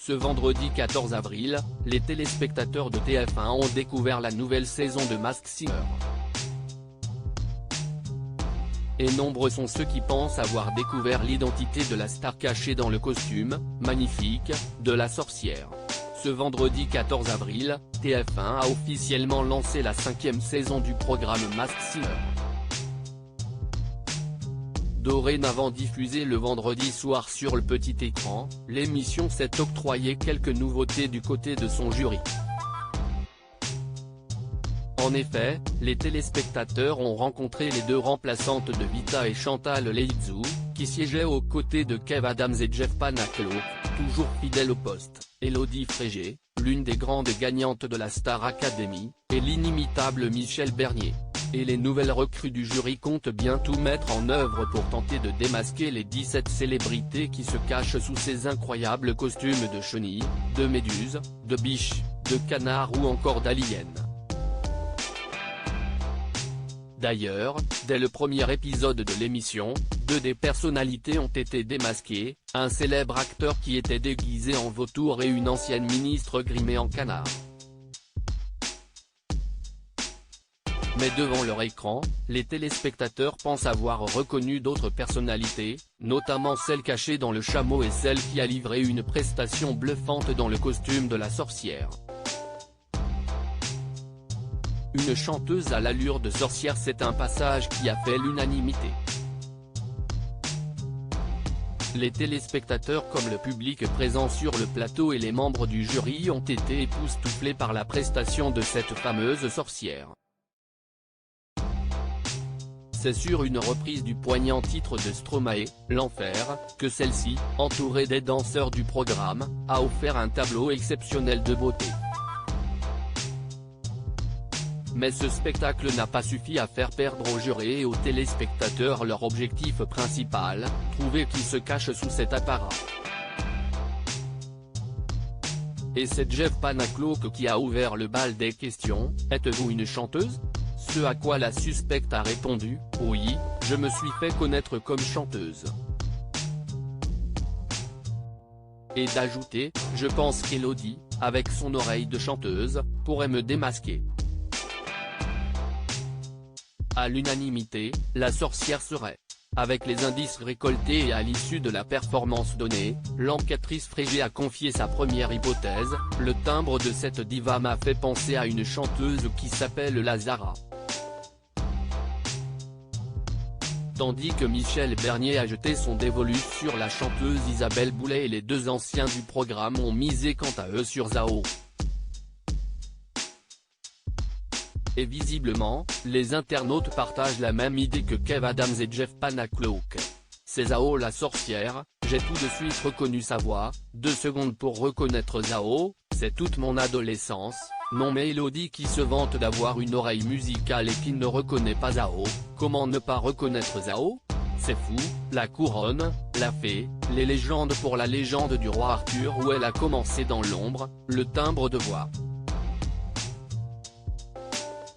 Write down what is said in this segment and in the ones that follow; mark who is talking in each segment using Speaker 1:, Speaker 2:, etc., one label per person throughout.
Speaker 1: Ce vendredi 14 avril, les téléspectateurs de TF1 ont découvert la nouvelle saison de Masked Singer. Et nombreux sont ceux qui pensent avoir découvert l'identité de la star cachée dans le costume, magnifique, de la sorcière. Ce vendredi 14 avril, TF1 a officiellement lancé la 5e saison du programme Masked Singer. Dorénavant diffusée le vendredi soir sur le petit écran, l'émission s'est octroyée quelques nouveautés du côté de son jury. En effet, les téléspectateurs ont rencontré les deux remplaçantes de Vita et Chantal Leizou, qui siégeaient aux côtés de Kev Adams et Jeff Panaclock, toujours fidèles au poste, Élodie Frégé, l'une des grandes gagnantes de la Star Academy, et l'inimitable Michel Bernier. Et les nouvelles recrues du jury comptent bien tout mettre en œuvre pour tenter de démasquer les 17 célébrités qui se cachent sous ces incroyables costumes de chenilles, de méduses, de biches, de canards ou encore d'aliens. D'ailleurs, dès le premier épisode de l'émission, deux des personnalités ont été démasquées, un célèbre acteur qui était déguisé en vautour et une ancienne ministre grimée en canard. Mais devant leur écran, les téléspectateurs pensent avoir reconnu d'autres personnalités, notamment celle cachée dans le chameau et celle qui a livré une prestation bluffante dans le costume de la sorcière. Une chanteuse à l'allure de sorcière, c'est un passage qui a fait l'unanimité. Les téléspectateurs comme le public présent sur le plateau et les membres du jury ont été époustouflés par la prestation de cette fameuse sorcière. C'est sur une reprise du poignant titre de Stromae, L'Enfer, que celle-ci, entourée des danseurs du programme, a offert un tableau exceptionnel de beauté. Mais ce spectacle n'a pas suffi à faire perdre aux jurés et aux téléspectateurs leur objectif principal, trouver qui se cache sous cet apparat. Et c'est Jeff Panaclock qui a ouvert le bal des questions, « Êtes-vous une chanteuse ?» Ce à quoi la suspecte a répondu, « Oui, je me suis fait connaître comme chanteuse. » Et d'ajouter, « Je pense qu'Élodie, avec son oreille de chanteuse, pourrait me démasquer. » À l'unanimité, la sorcière serait. Avec les indices récoltés et à l'issue de la performance donnée, l'enquêtrice Frégé a confié sa première hypothèse, « Le timbre de cette diva m'a fait penser à une chanteuse qui s'appelle Lazara. » Tandis que Michel Bernier a jeté son dévolu sur la chanteuse Isabelle Boulay et les deux anciens du programme ont misé quant à eux sur Zao. Et visiblement, les internautes partagent la même idée que Kev Adams et Jeff Panaclock. C'est Zao la sorcière, j'ai tout de suite reconnu sa voix, 2 secondes pour reconnaître Zao, c'est toute mon adolescence. Non mais Élodie qui se vante d'avoir une oreille musicale et qui ne reconnaît pas Zao, comment ne pas reconnaître Zao? C'est fou, la couronne, la fée, les légendes pour la légende du roi Arthur où elle a commencé dans l'ombre, le timbre de voix.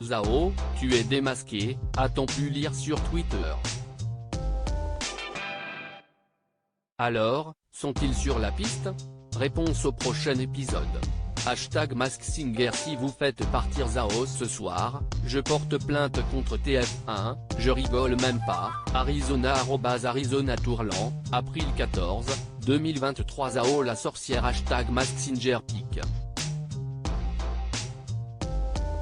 Speaker 1: Zao, tu es démasqué, a-t-on pu lire sur Twitter. Alors, sont-ils sur la piste? Réponse au prochain épisode. #Masked Singer. Si vous faites partir Zao ce soir, je porte plainte contre TF1, je rigole même pas. Arizona @Arizona Tourlan, avril 14, 2023. Zao la sorcière. #Masked Singer pic.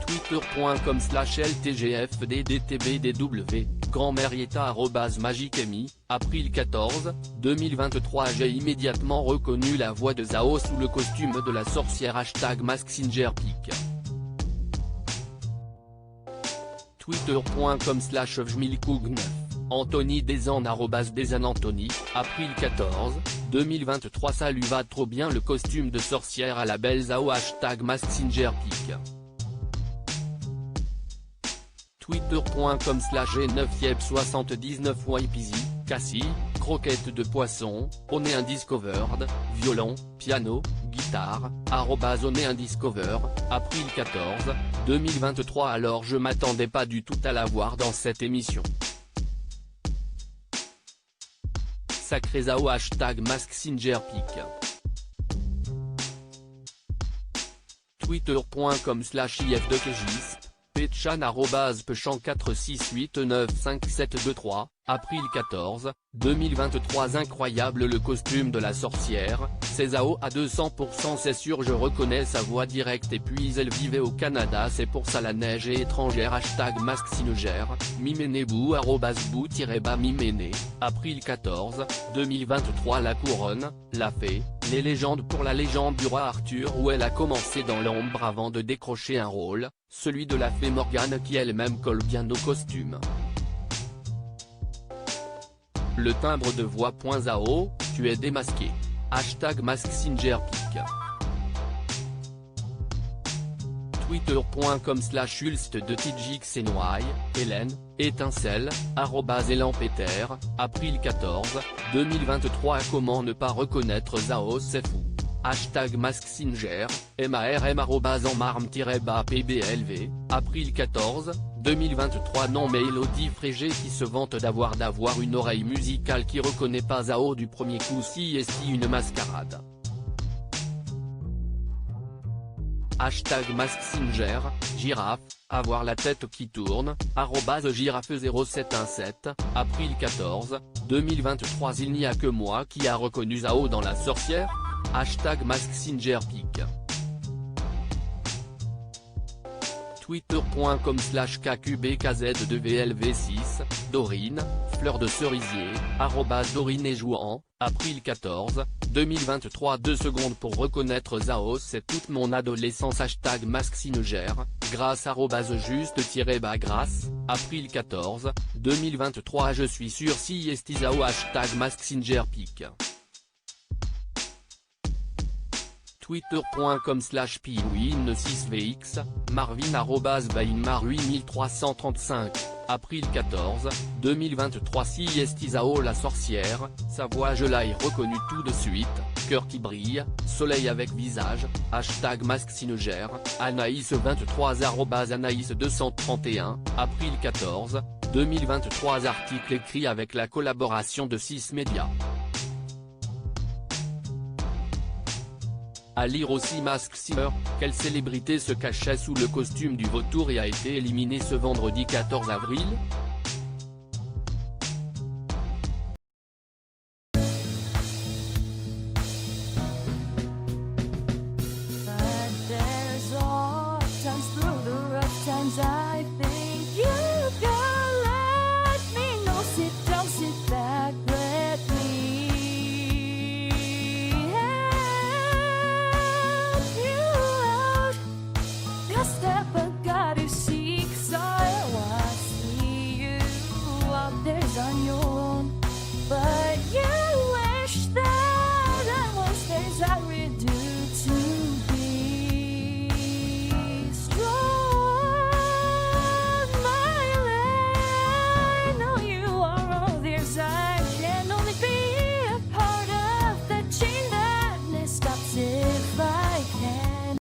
Speaker 1: Twitter.com/LTGFDDTBDW, Grand-Mérieta @Magicemi, avril 14, 2023. J'ai immédiatement reconnu la voix de Zao sous le costume de la sorcière. #Masked Singer pic. Twitter.com/Vjmilkoug9, Anthony Desan @DesanAnthony, avril 14, 2023. Salut, va trop bien le costume de sorcière à la belle Zao. #Masked Singer pic. Twitter.com/G9Yep79YPZ, Cassie, croquettes de poisson, Onéindiscovered, violon, piano, guitare, @Onéindiscover, avril 14, 2023. Alors je m'attendais pas du tout à la voir dans cette émission. Sacré Zao. #Masked Singer pic. Twitter.com/ifdekegis, Petchan @pechan4689572 April 14, 2023. Incroyable le costume de la sorcière, c'est Zao à 200%, c'est sûr, je reconnais sa voix directe et puis elle vivait au Canada, c'est pour ça la neige est étrangère. #MaskSinegère, Mimenebou @bou-bas Mimene, April 14, 2023. La couronne, la fée, les légendes. Pour la légende du roi Arthur, où elle a commencé dans l'ombre avant de décrocher un rôle, celui de la fée Morgane, qui elle-même colle bien au costume. Le timbre de voix. Zao, tu es démasqué. #MaskSingerPic. Twitter.com/Ulst de TJXNY, Hélène, étincelle, @ElanPeter, April 14, 2023. Comment ne pas reconnaître Zao, c'est fou. #MaskSinger, MARM @enmarme-PBLV, April 14, 2023. Non mais Elodie Frégé qui se vante d'avoir une oreille musicale qui reconnaît pas Zao du premier coup. Si est une mascarade. #MaskSinger, girafe, avoir la tête qui tourne, @girafe0717, April 14, 2023. Il n'y a que moi qui a reconnu Zao dans la sorcière. #MaskSingerPic. Twitter.com/KQBKZ2VLV6, Dorine, fleur de cerisier, Dorine et jouant, April 14, 2023. 2 secondes pour reconnaître Zao, c'est toute mon adolescence. #MaskSinger, grâce @juste-grâce, April 14, 2023. Je suis sûr si est Zao. #MaskSingerPic. Twitter.com/Piwin6VX, Marvin @Bainmar8335, April 14, 2023. Si est Zao la sorcière, sa voix je l'ai reconnue tout de suite, cœur qui brille, soleil avec visage, #MaskSinger, Anaïs23 @Anaïs231, April 14, 2023. Article écrit avec la collaboration de 6 médias. À lire aussi. MaskSinger, quelle célébrité se cachait sous le costume du vautour et a été éliminée ce vendredi 14 avril ?